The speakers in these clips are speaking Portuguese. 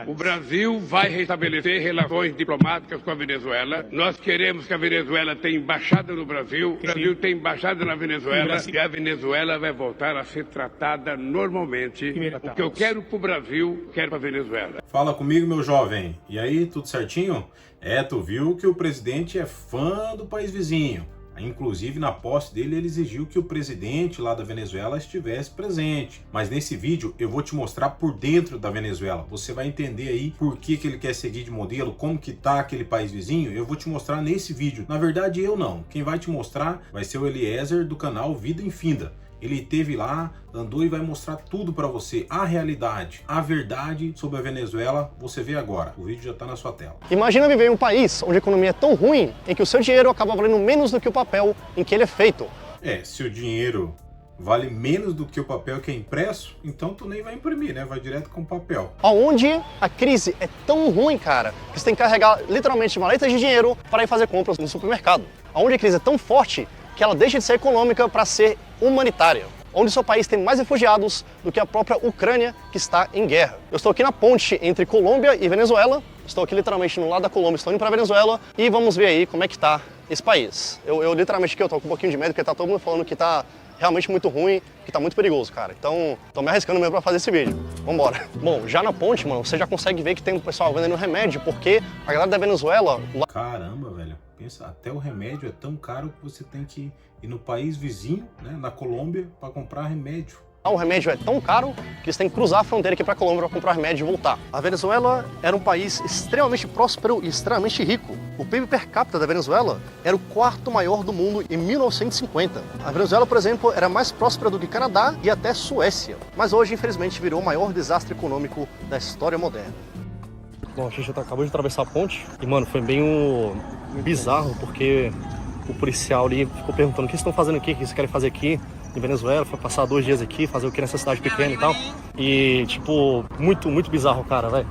O Brasil vai restabelecer relações diplomáticas com a Venezuela. Nós queremos que a Venezuela tenha embaixada no Brasil. O Brasil tem embaixada na Venezuela. E a Venezuela vai voltar a ser tratada normalmente. O que eu quero pro Brasil, quero pra Venezuela. Fala comigo, meu jovem. E aí, tudo certinho? Tu viu que o presidente é fã do país vizinho. Inclusive, na posse dele, ele exigiu que o presidente lá da Venezuela estivesse presente. Mas nesse vídeo, eu vou te mostrar por dentro da Venezuela. Você vai entender aí por que ele quer seguir de modelo, como que tá aquele país vizinho. Eu vou te mostrar nesse vídeo. Na verdade, eu não. Quem vai te mostrar vai ser o Eliezer do canal Vida Infinda. Ele esteve lá, andou e vai mostrar tudo para você, a realidade, a verdade sobre a Venezuela, você vê agora. O vídeo já está na sua tela. Imagina viver em um país onde a economia é tão ruim, em que o seu dinheiro acaba valendo menos do que o papel em que ele é feito. Se o dinheiro vale menos do que o papel que é impresso, então tu nem vai imprimir, né? Vai direto com o papel. Onde a crise é tão ruim, cara, que você tem que carregar literalmente maletas de dinheiro para ir fazer compras no supermercado. Onde a crise é tão forte que ela deixa de ser econômica para ser humanitária, onde seu país tem mais refugiados do que a própria Ucrânia, que está em guerra. Eu estou aqui na ponte entre Colômbia e Venezuela, estou aqui literalmente no lado da Colômbia, estou indo para a Venezuela e vamos ver aí como é que está esse país. Eu literalmente aqui eu tô com um pouquinho de medo, porque tá todo mundo falando que tá realmente muito ruim, que tá muito perigoso, cara. Então, tô me arriscando mesmo pra fazer esse vídeo. Vambora. Bom, já na ponte, mano, você já consegue ver que tem um pessoal vendendo remédio, porque a galera da Venezuela... Caramba, velho. Pensa, até o remédio é tão caro que você tem que ir no país vizinho, né, na Colômbia, para comprar remédio. O remédio é tão caro que você tem que cruzar a fronteira aqui para a Colômbia para comprar remédio e voltar. A Venezuela era um país extremamente próspero e extremamente rico. O PIB per capita da Venezuela era o quarto maior do mundo em 1950. A Venezuela, por exemplo, era mais próspera do que Canadá e até Suécia. Mas hoje, infelizmente, virou o maior desastre econômico da história moderna. Bom, a gente acabou de atravessar a ponte e, mano, foi bem bizarro, porque o policial ali ficou perguntando o que vocês estão fazendo aqui, o que vocês querem fazer aqui em Venezuela, foi passar 2 dias aqui, fazer o que nessa cidade pequena e tal. E, tipo, muito bizarro, cara, velho.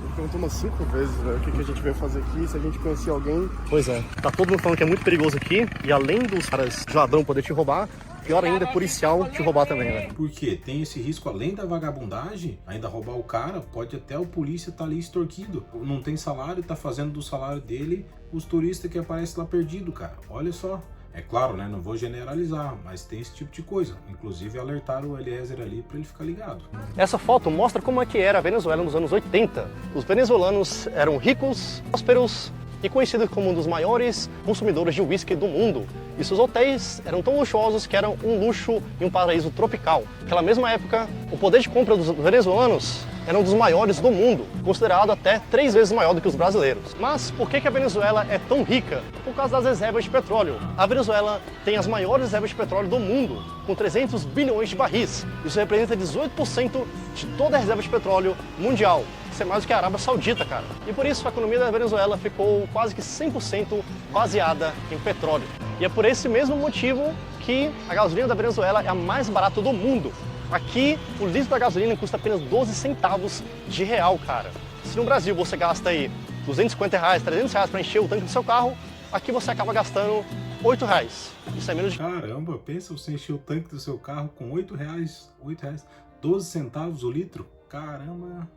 Ele perguntou umas 5 vezes, velho, o que a gente veio fazer aqui, se a gente conhecia alguém. Pois é, tá todo mundo falando que é muito perigoso aqui, e além dos caras de ladrão poder te roubar, pior ainda é policial te roubar também, velho. Por quê? Tem esse risco, além da vagabundagem, ainda roubar o cara, pode até o polícia tá ali extorquido. Não tem salário, tá fazendo do salário dele os turistas que aparecem lá perdido, cara. Olha só. É claro, né? Não vou generalizar, mas tem esse tipo de coisa. Inclusive alertaram o Eliezer ali para ele ficar ligado. Essa foto mostra como é que era a Venezuela nos anos 80. Os venezuelanos eram ricos, prósperos e conhecidos como um dos maiores consumidores de uísque do mundo. E seus hotéis eram tão luxuosos que eram um luxo em um paraíso tropical. Naquela mesma época, o poder de compra dos venezuelanos era um dos maiores do mundo, considerado até 3 vezes maior do que os brasileiros. Mas por que a Venezuela é tão rica? Por causa das reservas de petróleo. A Venezuela tem as maiores reservas de petróleo do mundo, com 300 bilhões de barris. Isso representa 18% de toda a reserva de petróleo mundial. Isso é mais do que a Arábia Saudita, cara. E por isso a economia da Venezuela ficou quase que 100% baseada em petróleo. E é por esse mesmo motivo que a gasolina da Venezuela é a mais barata do mundo. Aqui, o litro da gasolina custa apenas 12 centavos de real, cara. Se no Brasil você gasta aí R$250, R$300 para encher o tanque do seu carro, aqui você acaba gastando R$8. Isso é menos de... Caramba, pensa você encher o tanque do seu carro com R$8, 12 centavos o litro? Caramba...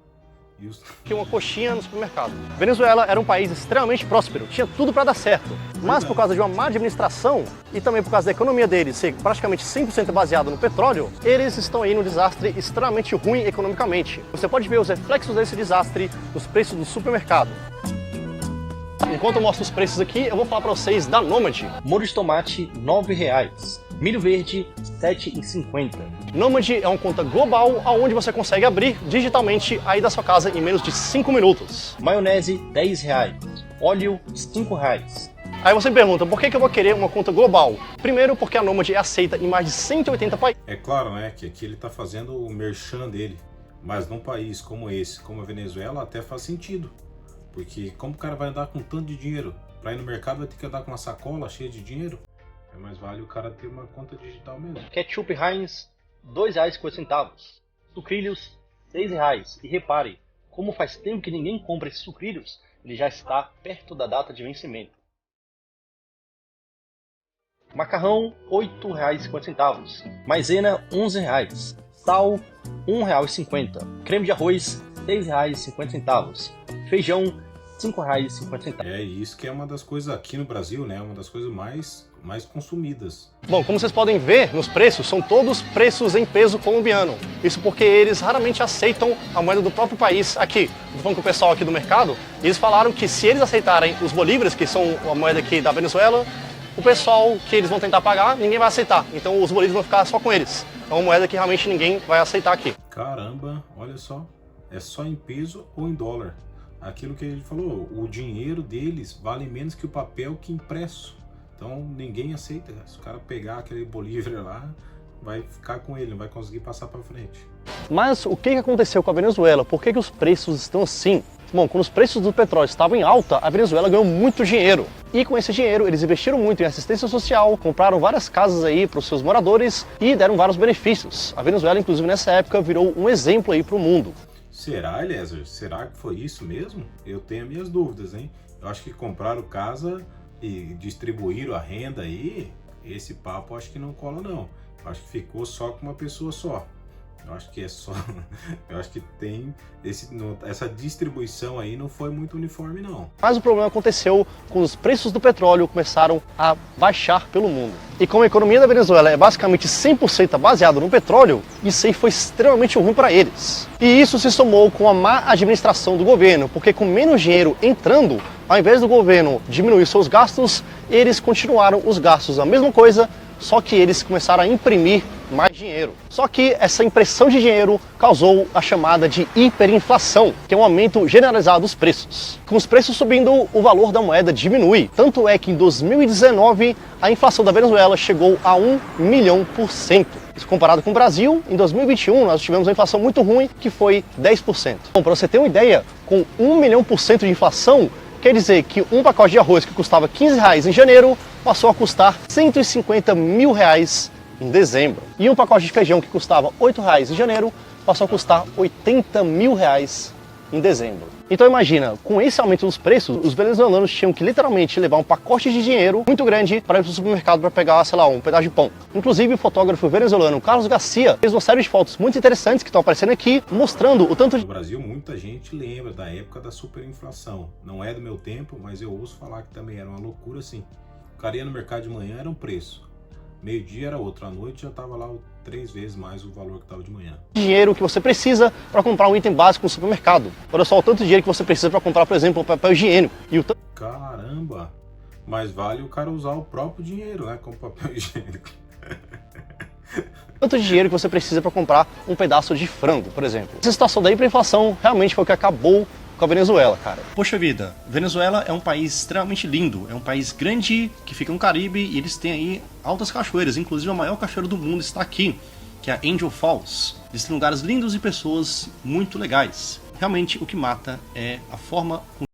que uma coxinha no supermercado. Venezuela era um país extremamente próspero, tinha tudo para dar certo, mas por causa de uma má administração e também por causa da economia deles ser praticamente 100% baseada no petróleo, eles estão aí num desastre extremamente ruim economicamente. Você pode ver os reflexos desse desastre nos preços do supermercado. Enquanto eu mostro os preços aqui, eu vou falar para vocês da Nomad. Molho de tomate, R$9. Milho verde, R$7,50. Nomad é uma conta global onde você consegue abrir digitalmente aí da sua casa em menos de 5 minutos. Maionese, R$10. Óleo, R$5. Aí você me pergunta, por que eu vou querer uma conta global? Primeiro, porque a Nomad é aceita em mais de 180 países. É claro, né, que aqui ele tá fazendo o merchan dele, mas num país como esse, como a Venezuela, até faz sentido. Porque como o cara vai andar com tanto de dinheiro? Para ir no mercado vai ter que andar com uma sacola cheia de dinheiro. É mais vale o cara ter uma conta digital mesmo. Ketchup Heinz, R$2,50. Sucrilhos, R$6. E repare, como faz tempo que ninguém compra esses sucrilhos, ele já está perto da data de vencimento. Macarrão, R$8,50. Maisena, R$11. Sal, R$1,50. Creme de arroz, R$6,50. Feijão, R$5,50. É isso que é uma das coisas aqui no Brasil, né? Uma das coisas mais consumidas. Bom, como vocês podem ver nos preços, são todos preços em peso colombiano. Isso porque eles raramente aceitam a moeda do próprio país aqui. Estou falando com o pessoal aqui do mercado, eles falaram que se eles aceitarem os bolívares, que são a moeda aqui da Venezuela, o pessoal que eles vão tentar pagar, ninguém vai aceitar. Então os bolívares vão ficar só com eles. É uma moeda que realmente ninguém vai aceitar aqui. Caramba, olha só. É só em peso ou em dólar. Aquilo que ele falou, o dinheiro deles vale menos que o papel que impresso. Então ninguém aceita. Se o cara pegar aquele bolívar lá, vai ficar com ele, não vai conseguir passar para frente. Mas o que aconteceu com a Venezuela? Por que os preços estão assim? Bom, quando os preços do petróleo estavam em alta, a Venezuela ganhou muito dinheiro. E com esse dinheiro, eles investiram muito em assistência social, compraram várias casas aí para os seus moradores e deram vários benefícios. A Venezuela, inclusive, nessa época, virou um exemplo aí para o mundo. Será, Eliezer? Será que foi isso mesmo? Eu tenho minhas dúvidas, hein? Eu acho que compraram casa e distribuíram a renda aí, esse papo acho que não cola não. Eu acho que ficou só com uma pessoa só. Eu acho que é só... Eu acho que tem... essa distribuição aí não foi muito uniforme não. Mas o problema aconteceu quando os preços do petróleo começaram a baixar pelo mundo. E como a economia da Venezuela é basicamente 100% baseada no petróleo, isso aí foi extremamente ruim para eles. E isso se somou com a má administração do governo, porque com menos dinheiro entrando, ao invés do governo diminuir seus gastos, eles continuaram os gastos a mesma coisa, só que eles começaram a imprimir mais dinheiro. Só que essa impressão de dinheiro causou a chamada de hiperinflação, que é um aumento generalizado dos preços. Com os preços subindo, o valor da moeda diminui. Tanto é que em 2019, a inflação da Venezuela chegou a 1 milhão%. Isso comparado com o Brasil, em 2021 nós tivemos uma inflação muito ruim, que foi 10%. Bom, para você ter uma ideia, com 1 milhão% de inflação, quer dizer que um pacote de arroz que custava R$15 em janeiro passou a custar R$150 mil em dezembro. E um pacote de feijão que custava R$8 em janeiro passou a custar R$80 mil em dezembro. Então imagina, com esse aumento dos preços, os venezuelanos tinham que literalmente levar um pacote de dinheiro muito grande para ir para o supermercado para pegar, sei lá, um pedaço de pão. Inclusive o fotógrafo venezuelano Carlos Garcia fez uma série de fotos muito interessantes que estão aparecendo aqui, mostrando o tanto de... No Brasil, muita gente lembra da época da superinflação. Não é do meu tempo, mas eu ouço falar que também era uma loucura assim. O cara ia no mercado de manhã, era um preço. Meio-dia era outro, à noite já estava lá 3 vezes mais o valor que estava de manhã. Dinheiro que você precisa para comprar um item básico no supermercado. Olha só o tanto de dinheiro que você precisa para comprar, por exemplo, um papel higiênico. E o tanto... Caramba! Mas vale o cara usar o próprio dinheiro, né, como papel higiênico. Tanto de dinheiro que você precisa para comprar um pedaço de frango, por exemplo. Essa situação da hiperinflação realmente foi o que acabou com a Venezuela, cara. Poxa vida, Venezuela é um país extremamente lindo, é um país grande que fica no Caribe e eles têm aí altas cachoeiras, inclusive a maior cachoeira do mundo está aqui, que é a Angel Falls. Eles têm lugares lindos e pessoas muito legais. Realmente o que mata é a forma com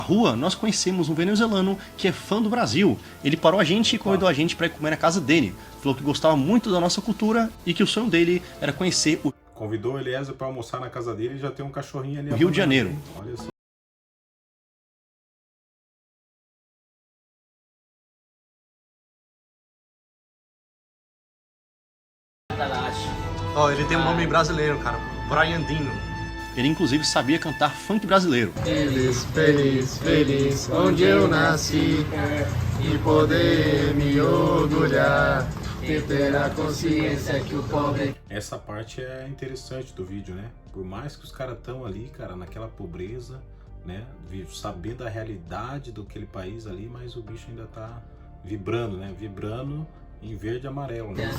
rua, nós conhecemos um venezuelano que é fã do Brasil. Ele parou a gente e convidou a gente para ir comer na casa dele. Falou que gostava muito da nossa cultura e que o sonho dele era conhecer o... Convidou o Eliezer para almoçar na casa dele e já tem um cachorrinho ali. O Rio de Janeiro. Olha só. Ó, ele tem um nome brasileiro, cara. Brian Dino. Ele inclusive sabia cantar funk brasileiro. Feliz, feliz, feliz, onde eu nasci, e poder me orgulhar, e ter a consciência que o pobre... Essa parte é interessante do vídeo, né? Por mais que os caras estão ali, cara, naquela pobreza, né? Sabendo a realidade daquele país ali, mas o bicho ainda tá vibrando, né? Vibrando em verde e amarelo, né?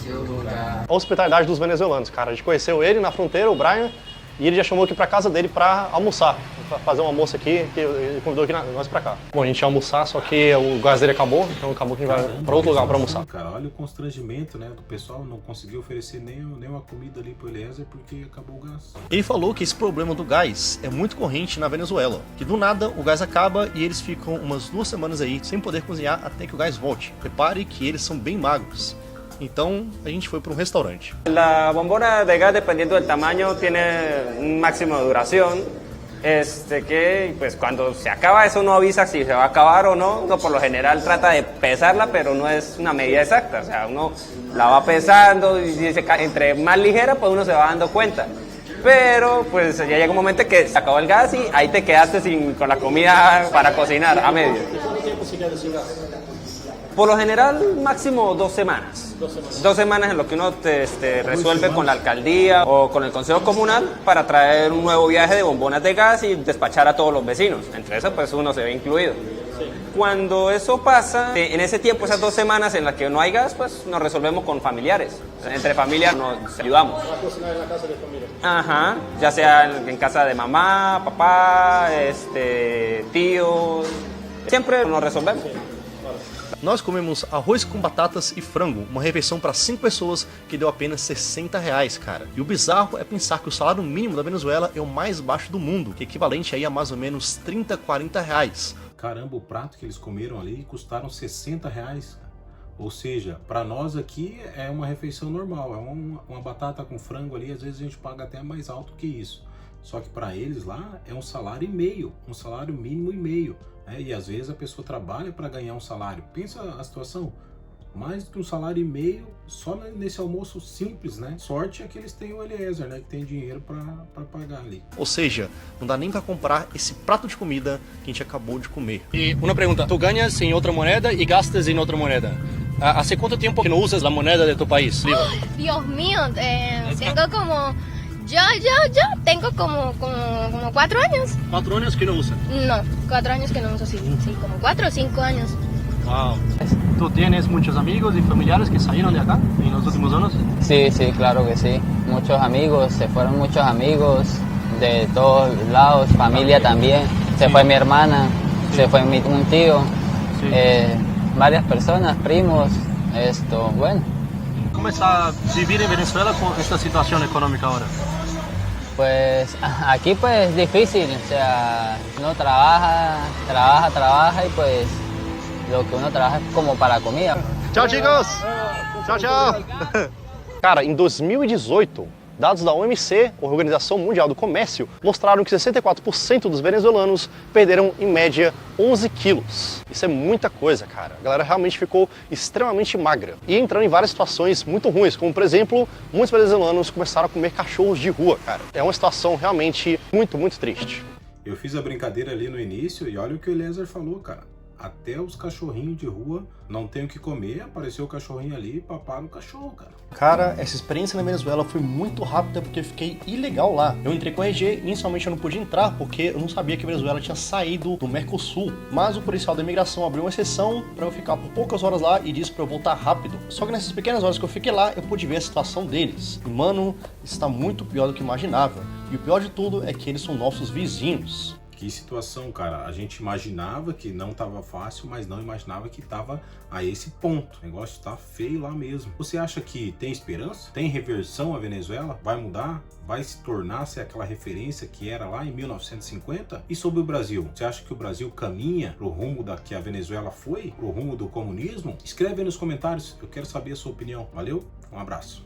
A hospitalidade dos venezuelanos, cara. A gente conheceu ele na fronteira, o Brian, e ele já chamou aqui pra casa dele pra almoçar, pra fazer um almoço aqui, que ele convidou aqui nós pra cá. Bom, a gente ia almoçar, só que o gás dele acabou, então acabou que a gente vai pra outro lugar pra almoçar. Cara, olha o constrangimento, né, do pessoal, não conseguiu oferecer nem uma comida ali pro Eliezer porque acabou o gás. Ele falou que esse problema do gás é muito corrente na Venezuela, que do nada o gás acaba e eles ficam umas 2 semanas aí sem poder cozinhar até que o gás volte. Repare que eles são bem magros. Então a gente foi para um restaurante. La bombona de gas, dependiendo del tamaño, tiene un máximo de duración. Que pues cuando se acaba eso no avisa si se va a acabar o no. Uno por lo general trata de pesarla, pero no es una medida exacta. O sea, uno la va pesando y si entre más ligera, pues uno se va dando cuenta. Pero pues ya llega un momento que se acabó el gas y ahí te quedaste con la comida para cocinar a medio. ¿Cuánto tiempo se queda sin gas? Por lo general, máximo 2 semanas. 2 semanas en lo que uno resuelve con la alcaldía o con el consejo comunal para traer un nuevo viaje de bombonas de gas y despachar a todos los vecinos. Entre eso, pues uno se ve incluido. Sí. Cuando eso pasa, en ese tiempo, esas 2 semanas en las que no hay gas, pues nos resolvemos con familiares. Entre familias nos ayudamos. ¿Va a cocinar en la casa de familia? Ajá, ya sea en casa de mamá, papá, tíos. Siempre nos resolvemos. Sí. Nós comemos arroz com batatas e frango, uma refeição para 5 pessoas que deu apenas R$60, cara. E o bizarro é pensar que o salário mínimo da Venezuela é o mais baixo do mundo, que é equivalente aí a mais ou menos R$30, R$40. Caramba, o prato que eles comeram ali custaram R$60. Ou seja, para nós aqui é uma refeição normal, é uma batata com frango ali, às vezes a gente paga até mais alto que isso. Só que para eles lá é um salário e meio, um salário mínimo e meio. E às vezes a pessoa trabalha para ganhar um salário. Pensa a situação, mais do que um salário e meio só nesse almoço simples, né? Sorte é que eles têm o Eliezer, né? Que tem dinheiro para pagar ali. Ou seja, não dá nem para comprar esse prato de comida que a gente acabou de comer. E uma pergunta, tu ganhas em outra moeda e gastas em outra moeda. ¿Hace cuánto tiempo que no usas la moneda de tu país? Dios mío, tengo como... Yo tengo como 4 años. 4 anos que não usa? No, 4 años que no uso, sí, como 4 o 5 años. Wow. ¿Tú tienes muchos amigos y familiares que salieron de acá en los últimos años? Sí, claro que sí. Muchos amigos, se fueron muchos amigos de todos lados, familia también. Se fue mi hermana, se fue un tío, varias personas, primos, bueno. ¿Cómo está vivir en Venezuela con esta situación económica ahora? Pues aquí pues difícil, o sea, uno trabaja y pues lo que uno trabaja es como para comida. Tchau, chicos! Tchau! Cara, em 2018, dados da OMC, Organização Mundial do Comércio, mostraram que 64% dos venezuelanos perderam, em média, 11 quilos. Isso é muita coisa, cara. A galera realmente ficou extremamente magra. E entrando em várias situações muito ruins, como, por exemplo, muitos venezuelanos começaram a comer cachorros de rua, cara. É uma situação realmente muito, muito triste. Eu fiz a brincadeira ali no início e olha o que o Eliezer falou, cara. Até os cachorrinhos de rua não tem o que comer, apareceu o cachorrinho ali e paparam o cachorro, cara. Cara, essa experiência na Venezuela foi muito rápida porque eu fiquei ilegal lá. Eu entrei com a RG, inicialmente eu não podia entrar porque eu não sabia que a Venezuela tinha saído do Mercosul. Mas o policial da imigração abriu uma exceção para eu ficar por poucas horas lá e disse para eu voltar rápido. Só que nessas pequenas horas que eu fiquei lá, eu pude ver a situação deles. E mano, está muito pior do que imaginava. E o pior de tudo é que eles são nossos vizinhos. Que situação, cara. A gente imaginava que não tava fácil, mas não imaginava que tava a esse ponto. O negócio tá feio lá mesmo. Você acha que tem esperança? Tem reversão a Venezuela? Vai mudar? Vai se tornar-se aquela referência que era lá em 1950? E sobre o Brasil? Você acha que o Brasil caminha pro rumo da que a Venezuela foi? Pro rumo do comunismo? Escreve aí nos comentários. Eu quero saber a sua opinião. Valeu? Um abraço.